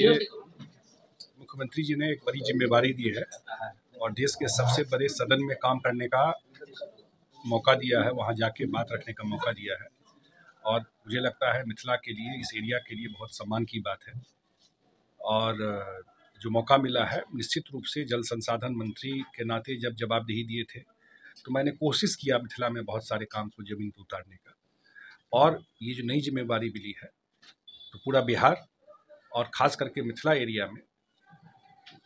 मुझे मुख्यमंत्री जी ने एक बड़ी जिम्मेवारी दी है और देश के सबसे बड़े सदन में काम करने का मौका दिया है, वहाँ जाके बात रखने का मौका दिया है और मुझे लगता है मिथिला के लिए, इस एरिया के लिए बहुत सम्मान की बात है। और जो मौका मिला है, निश्चित रूप से जल संसाधन मंत्री के नाते जब जवाबदेही दिए थे तो मैंने कोशिश किया मिथिला में बहुत सारे काम को ज़मीन पर उतारने का। और ये जो नई जिम्मेवारी मिली है तो पूरा बिहार और ख़ास करके मिथिला एरिया में,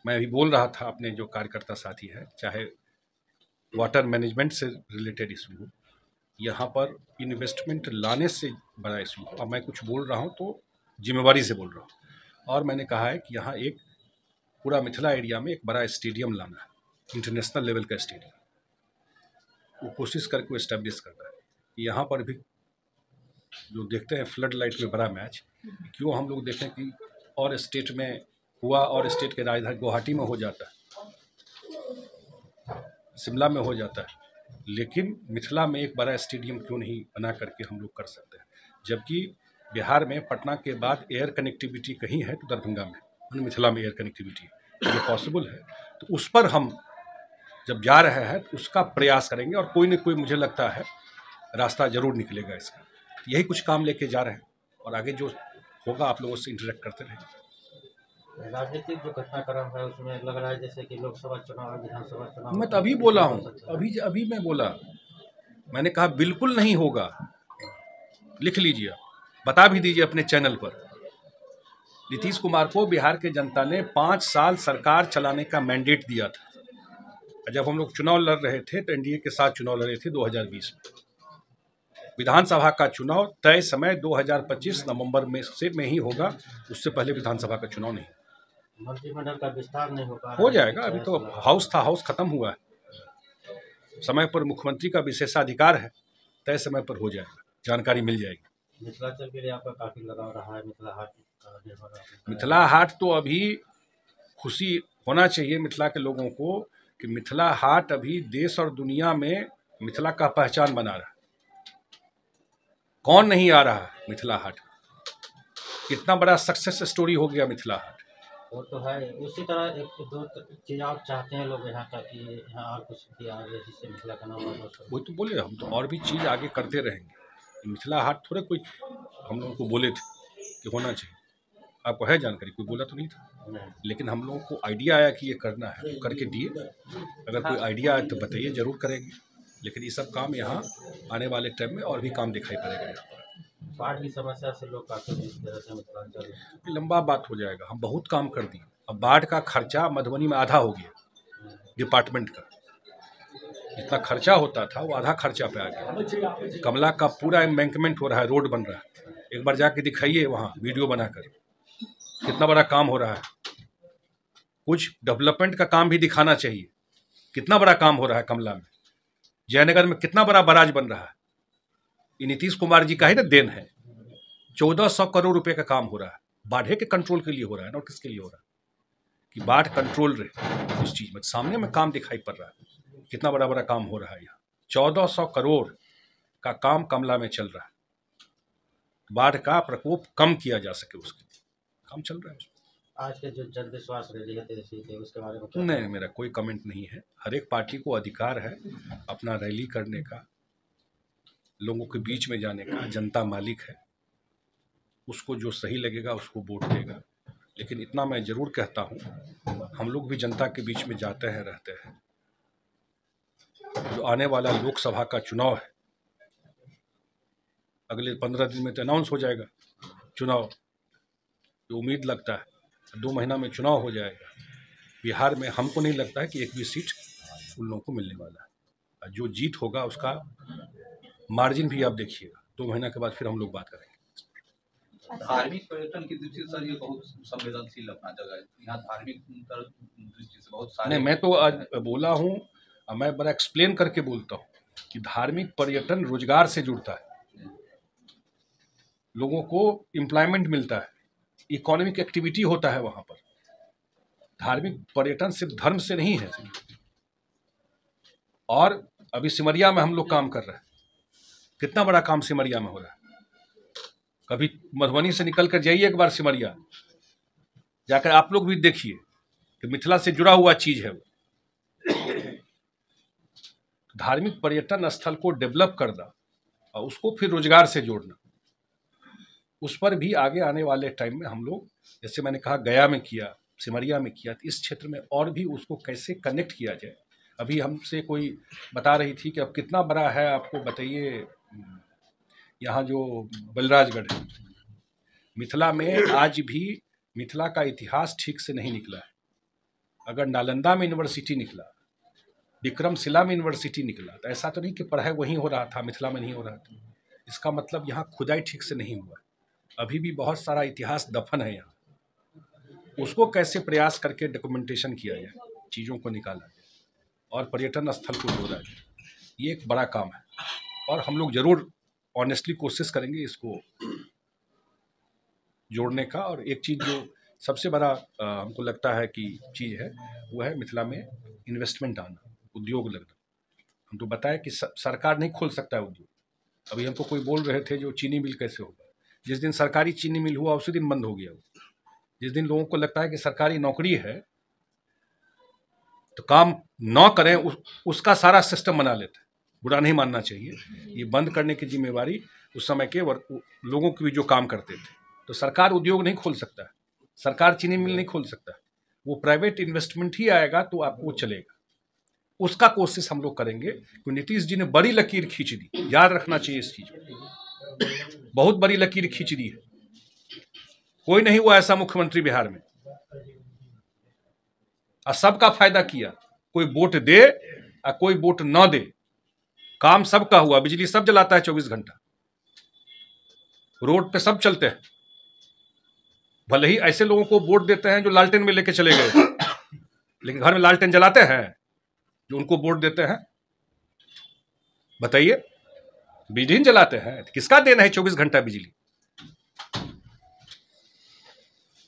मैं अभी बोल रहा था अपने जो कार्यकर्ता साथी हैं, चाहे वाटर मैनेजमेंट से रिलेटेड इशू हो, यहाँ पर इन्वेस्टमेंट लाने से बड़ा इशू हो, और मैं कुछ बोल रहा हूँ तो जिम्मेवारी से बोल रहा हूँ। और मैंने कहा है कि यहाँ एक पूरा मिथिला एरिया में एक बड़ा स्टेडियम लाना है, इंटरनेशनल लेवल का स्टेडियम, वो कोशिश करके इस्टेब्लिश करना है। यहाँ पर भी जो देखते हैं फ्लड लाइट में बड़ा मैच, क्यों हम लोग देखें कि और स्टेट में हुआ और स्टेट के राजधानी गुवाहाटी में हो जाता है, शिमला में हो जाता है, लेकिन मिथिला में एक बड़ा स्टेडियम क्यों नहीं बना करके हम लोग कर सकते हैं। जबकि बिहार में पटना के बाद एयर कनेक्टिविटी कहीं है तो दरभंगा में, मिथिला में एयर कनेक्टिविटी है, ये पॉसिबल है। तो उस पर हम जब जा रहे हैं तो उसका प्रयास करेंगे और कोई न कोई मुझे लगता है रास्ता जरूर निकलेगा इसका। यही कुछ काम लेके जा रहे हैं और आगे जो होगा आप लोगों से इंटरेक्ट करते रहेंगे। राजनीतिक जो घटनाक्रम है उसमें लग रहा है जैसे कि लोकसभा चुनाव, विधानसभा चुनाव। मैं तभी बोला हूँ, अभी मैं बोला, मैंने कहा बिल्कुल नहीं होगा। लिख लीजिए, बता भी दीजिए अपने चैनल पर। नीतीश कुमार को बिहार के जनता ने 5 साल सरकार चलाने का मैंडेट दिया था। जब हम लोग चुनाव लड़ रहे थे तो एनडीए के साथ चुनाव लड़े थे 2020 में। विधानसभा का चुनाव तय समय 2025 नवंबर में ही होगा, उससे पहले विधानसभा का चुनाव नहीं। मंत्रिमंडल का विस्तार नहीं हो जाएगा, अभी तो हाउस था, हाउस खत्म हुआ है। समय पर मुख्यमंत्री का विशेषाधिकार है, तय समय पर हो जाएगा, जानकारी मिल जाएगी। मिथिलांचल के लिए आपका काफी लगाव रहा है, मिथिला हाट मिथिला हाट तो अभी खुशी होना चाहिए मिथिला के लोगों को कि मिथिला हाट अभी देश और दुनिया में मिथिला का पहचान बना रहा है। कौन नहीं आ रहा है मिथिला हाट, कितना बड़ा सक्सेस स्टोरी हो गया मिथिला हाट। वो तो है। उसी तरह एक दो चीज़ आप चाहते हैं लोग यहाँ का कि यहाँ और कुछ भी आगे जिससे मिथिला का नाम हो। वही तो बोले, हम तो और भी चीज़ आगे करते रहेंगे। मिथिला हाट थोड़े कोई हम लोगों को बोले थे कि होना चाहिए, आपको है जानकारी, कोई बोला तो नहीं था, लेकिन हम लोगों को आइडिया आया कि ये करना है तो करके दिए। अगर कोई आइडिया आए तो बताइए, ज़रूर करेंगे। लेकिन ये सब काम यहाँ आने वाले टाइम में और भी काम दिखाई पड़ेगा यहाँ पर। बाढ़ की समस्या से लोग काफ़ी मिथिलांचल, लंबा बात हो जाएगा, हम बहुत काम कर दिए। अब बाढ़ का खर्चा मधुबनी में आधा हो गया, डिपार्टमेंट का जितना खर्चा होता था वो आधा खर्चा पे आ गया। कमला का पूरा एम्बैंकमेंट हो रहा है, रोड बन रहा है, एक बार जाके दिखाइए वहाँ वीडियो बनाकर, कितना बड़ा काम हो रहा है। कुछ डेवलपमेंट का काम भी दिखाना चाहिए, कितना बड़ा काम हो रहा है कमला में। जयनगर में कितना बड़ा बराज बन रहा है, ये नीतीश कुमार जी का ही ना देन है। 1400 करोड़ रुपए का काम हो रहा है, बाढ़ के कंट्रोल के लिए हो रहा है ना, और किसके लिए हो रहा है कि बाढ़ कंट्रोल रहे। उस चीज में सामने में काम दिखाई पड़ रहा है, कितना बड़ा बड़ा काम हो रहा है। यहाँ 1400 करोड़ का काम कमला में चल रहा है, बाढ़ का प्रकोप कम किया जा सके उसके काम चल रहा है। आज के जो जन विश्वास रैली है उसके बारे में नहीं, मेरा कोई कमेंट नहीं है। हर एक पार्टी को अधिकार है अपना रैली करने का, लोगों के बीच में जाने का, जनता मालिक है, उसको जो सही लगेगा उसको वोट देगा। लेकिन इतना मैं जरूर कहता हूँ, हम लोग भी जनता के बीच में जाते हैं, रहते हैं। जो आने वाला लोकसभा का चुनाव है, अगले 15 दिन में तो अनाउंस हो जाएगा चुनाव, तो उम्मीद लगता है 2 महीना में चुनाव हो जाएगा। बिहार में हमको नहीं लगता है कि एक भी सीट उन लोगों को मिलने वाला है। जो जीत होगा उसका मार्जिन भी आप देखिएगा, 2 महीना के बाद फिर हम लोग बात करेंगे। धार्मिक पर्यटन की दृष्टि से ये बहुत संवेदनशील अपना जगह है, यहाँ धार्मिक दृष्टि से बहुत सारे। नहीं, मैं तो आज बोला हूँ, मैं बड़ा एक्सप्लेन करके बोलता हूँ कि धार्मिक पर्यटन रोजगार से जुड़ता है, लोगों को एम्प्लॉयमेंट मिलता है, इकोनॉमिक एक्टिविटी होता है वहाँ पर। धार्मिक पर्यटन सिर्फ धर्म से नहीं है। और अभी सिमरिया में हम लोग काम कर रहे हैं, कितना बड़ा काम सिमरिया में हो रहा है। कभी मधुबनी से निकल कर जाइए एक बार सिमरिया, जाकर आप लोग भी देखिए कि मिथिला से जुड़ा हुआ चीज़ है वो। धार्मिक पर्यटन स्थल को डेवलप करना और उसको फिर रोजगार से जोड़ना, उस पर भी आगे आने वाले टाइम में हम लोग, जैसे मैंने कहा गया में किया, सिमरिया में किया, तो इस क्षेत्र में और भी उसको कैसे कनेक्ट किया जाए। अभी हमसे कोई बता रही थी कि अब कितना बड़ा है, आपको बताइए, यहाँ जो बलराजगढ़ है, मिथिला में आज भी मिथिला का इतिहास ठीक से नहीं निकला है। अगर नालंदा में यूनिवर्सिटी निकला, विक्रमशिला में यूनिवर्सिटी निकला, तो ऐसा तो नहीं कि पढ़ाई वहीं हो रहा था, मिथिला में नहीं हो रहा था। इसका मतलब यहाँ खुदाई ठीक से नहीं हुआ, अभी भी बहुत सारा इतिहास दफन है यहाँ। उसको कैसे प्रयास करके डॉक्यूमेंटेशन किया जाए, चीज़ों को निकाला जाए और पर्यटन स्थल को जोड़ा जाए, ये एक बड़ा काम है। और हम लोग जरूर ऑनेस्टली कोशिश करेंगे इसको जोड़ने का। और एक चीज़ जो सबसे बड़ा हमको लगता है कि चीज़ है, वो है मिथिला में इन्वेस्टमेंट आना, उद्योग लगना। हम तो बताएं कि सरकार नहीं खोल सकता है उद्योग। अभी हमको कोई बोल रहे थे जो चीनी मिल कैसे होगा, जिस दिन सरकारी चीनी मिल हुआ उसी दिन बंद हो गया। जिस दिन लोगों को लगता है कि सरकारी नौकरी है तो काम न करें, उसका सारा सिस्टम बना लेते हैं। बुरा नहीं मानना चाहिए, ये बंद करने की जिम्मेवारी उस समय के लोगों की भी जो काम करते थे। तो सरकार उद्योग नहीं खोल सकता है, सरकार चीनी मिल नहीं खोल सकता है, वो प्राइवेट इन्वेस्टमेंट ही आएगा तो आपको वो चलेगा। उसका कोशिश हम लोग करेंगे। तो नीतीश जी ने बड़ी लकीर खींच दी, याद रखना चाहिए इस चीज को, बहुत बड़ी लकीर खींच दी है। कोई नहीं हुआ ऐसा मुख्यमंत्री बिहार में, और सबका फायदा किया। कोई वोट दे और कोई वोट न दे, काम सबका हुआ। बिजली सब जलाता है 24 घंटा, रोड पे सब चलते हैं। भले ही ऐसे लोगों को वोट देते हैं जो लालटेन में लेके चले गए, लेकिन घर में लालटेन जलाते हैं जो उनको वोट देते हैं। बताइए, बिजली जलाते हैं, किसका देना है 24 घंटा बिजली?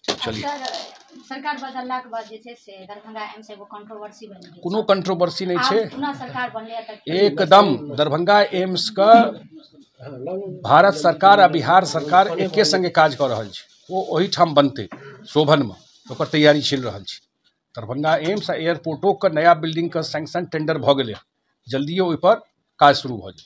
चलिए, सरकार बदलला के बाद जे छै से दरभंगा एम्स एगो कंट्रोवर्सी बनि गेल। कोनो कंट्रोवर्सी नहीं छै, पुनः सरकार बनले त एकदम दरभंगा एम्स का भारत सरकार आ बिहार सरकार एके संगे काज कर रहल छै। वो ओही ठाम बनते शोभन में, ओकर तैयारी चल रहल छै। दरभंगा एम्स आ एयरपोर्टो के नया बिल्डिंग का सैंक्शन टेंडर भ गेलै, जल्दिए ओहि पर काज शुरू भ जाए।